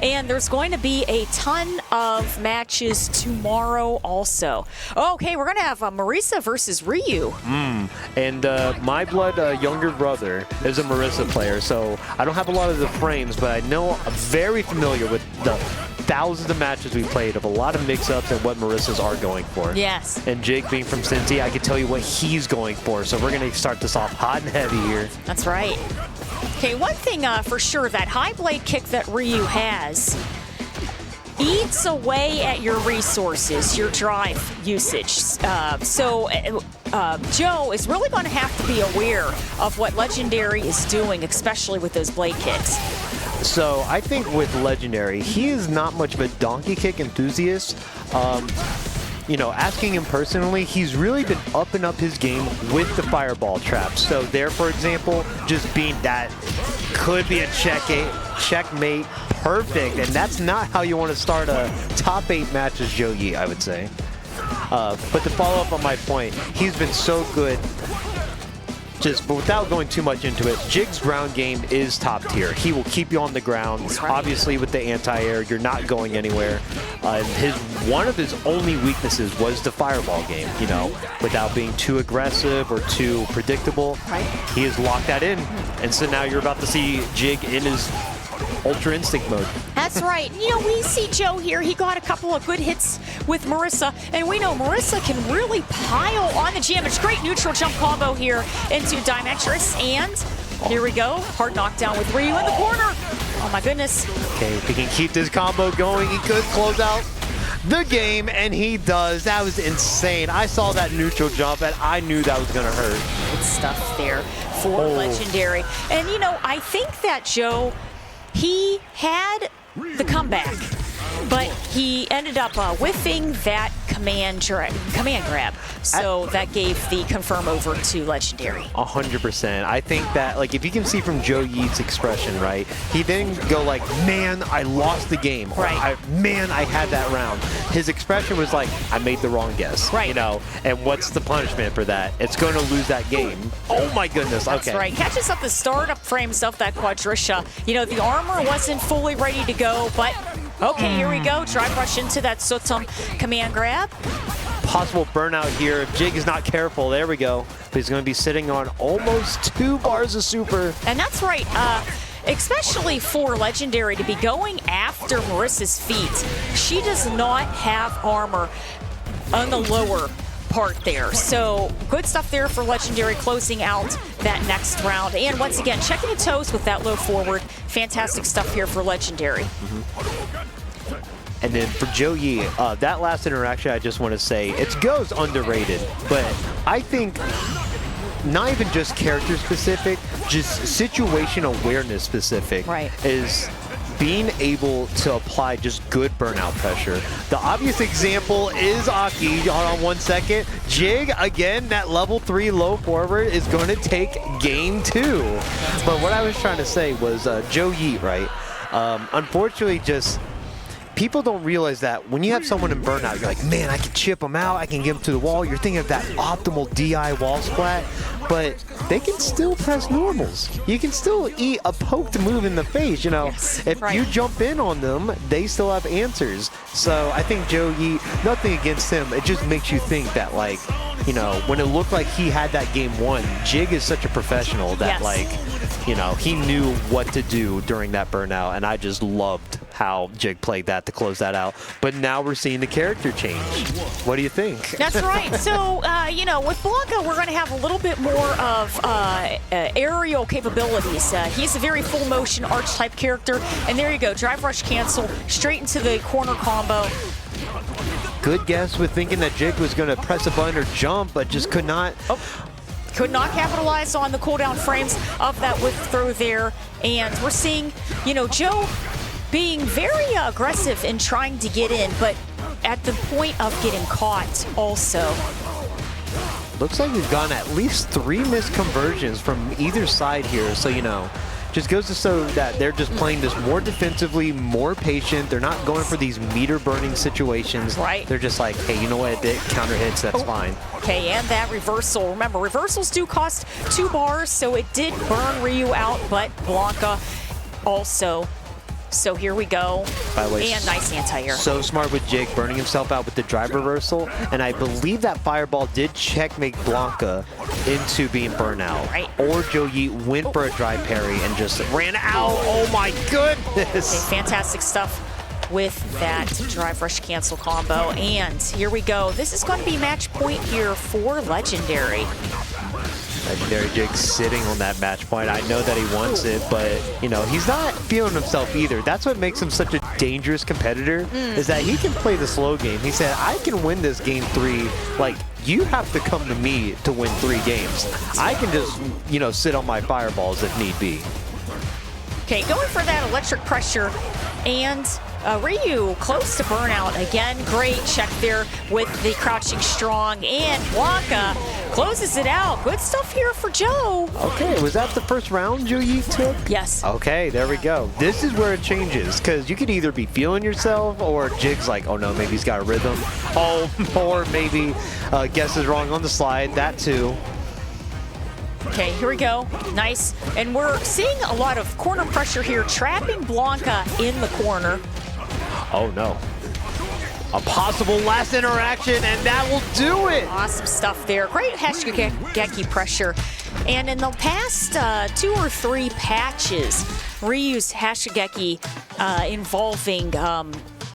And there's going to be a ton of matches tomorrow also. Okay, we're going to have Marisa versus Ryu. And my blood younger brother is a Marisa player, so I don't have a lot of the frames, but I know I'm very familiar with the thousands of matches we played of a lot of mix-ups and what Marissa's are going for. Yes. And Jig being from Cincy, I can tell you what he's going for. So we're going to start this off hot and heavy here. That's right. Okay, one thing for sure, that high blade kick that Ryu has eats away at your resources, your drive usage. So Joe is really going to have to be aware of what Legendary is doing, especially with those blade kicks. So I think with Legendary, he is not much of a donkey kick enthusiast. You know, asking him personally, he's really been upping up his game with the fireball traps. So there, for example, just being that could be a checkmate, perfect. And that's not how you want to start a top 8 match as Joe Yi, I would say. But to follow up on my point, he's been so good. But without going too much into it, Jig's ground game is top tier. He will keep you on the ground. Right. Obviously, with the anti-air, you're not going anywhere. One of his only weaknesses was the fireball game, you know, without being too aggressive or too predictable. Right. He has locked that in. And so now you're about to see Jig in his Ultra Instinct mode. That's right. You know, we see Joe here. He got a couple of good hits with Marisa, and we know Marisa can really pile on the damage. Great neutral jump combo here into Dimetrix, and here we go. Hard knockdown with Ryu in the corner. Oh my goodness. Okay, if he can keep this combo going, he could close out the game, and he does. That was insane. I saw that neutral jump, and I knew that was going to hurt. Good stuff there for Legendary. And, you know, I think that Joe, he had the comeback, but he ended up whiffing that command grab. So that gave the confirm over to Legendary. 100%. I think that, like, if you can see from Joe Yeat's expression, right, he didn't go like, man, I lost the game. Or, Right. man, I had that round. His expression was like, I made the wrong guess. Right. You know, and what's the punishment for that? It's going to lose that game. Oh my goodness. Okay. That's right. Catches up the startup frames of that Quadrisha. You know, the armor wasn't fully ready to go, but okay, here we go. Drive rush into that Sotum command grab. Possible burnout here if Jig is not careful. There we go. But he's going to be sitting on almost 2 bars of super. And that's right. Especially for Legendary to be going after Marissa's feet. She does not have armor on the lower part there. So good stuff there for Legendary closing out that next round. And once again, checking the toes with that low forward. Fantastic stuff here for Legendary. And then for Joe Yi, that last interaction, I just want to say, it goes underrated, but I think not even just character specific, just situation awareness specific, Right. is being able to apply just good burnout pressure. The obvious example is Aki. Hold on 1 second. Jig, again, that level 3 low forward is going to take game 2. But what I was trying to say was Joe Yi, right? Unfortunately, just people don't realize that when you have someone in burnout, you're like, man, I can chip them out, I can get them to the wall. You're thinking of that optimal DI wall splat, but they can still press normals. You can still eat a poked move in the face, you know. Yes, if right. you jump in on them, they still have answers. So I think Joe Yi, nothing against him, it just makes you think that, like, you know, when it looked like he had that game won, Jig is such a professional that, Yes. like, you know, he knew what to do during that burnout, and I just loved how Jig played that to close that out. But now we're seeing the character change. What do you think? That's right. So, you know, with Blanka, we're going to have a little bit more of aerial capabilities. He's a very full motion arch type character. And there you go. Drive rush cancel straight into the corner combo. Good guess with thinking that Jig was going to press a button or jump, but just could not. Oh. Could not capitalize on the cooldown frames of that whip throw there. And we're seeing, you know, Joe being very aggressive in trying to get in, but at the point of getting caught also. Looks like we've gotten at least 3 missed conversions from either side here. So, you know, just goes to show that they're just playing this more defensively, more patient. They're not going for these meter burning situations. Right. They're just like, hey, you know what? If it counter hits, that's fine. Okay, and that reversal. Remember, reversals do cost 2 bars, so it did burn Ryu out, but Blanka also So here we go. By the way, and nice anti-air. So smart with Jig, burning himself out with the drive reversal. And I believe that fireball did checkmate Blanka into being burnt out. Right. Or Joe Yeet went for a drive parry and just ran out. Oh my goodness. Okay, fantastic stuff with that drive rush cancel combo. And here we go. This is going to be match point here for Legendary. Legendary Jig sitting on that match point. I know that he wants it, but you know, he's not feeling himself either. That's what makes him such a dangerous competitor, is that he can play the slow game. He said, I can win this game 3. Like, you have to come to me to win 3 games. I can just, you know, sit on my fireballs if need be. Okay, going for that electric pressure, and Ryu close to burnout again. Great check there with the crouching strong, and Blanka closes it out. Good stuff here for Joe. Okay, was that the first round Joe Yeet took? Yes. Okay, there we go. This is where it changes, because you could either be feeling yourself, or Jig's like, oh no, maybe he's got a rhythm. Oh, or maybe guesses wrong on the slide. That too. Okay, here we go. Nice. And we're seeing a lot of corner pressure here, trapping Blanka in the corner. Oh no. A possible last interaction, and that will do it. Awesome stuff there. Great Hashigeki pressure. And in the past 2 or 3 patches, Ryu's Hashigeki involving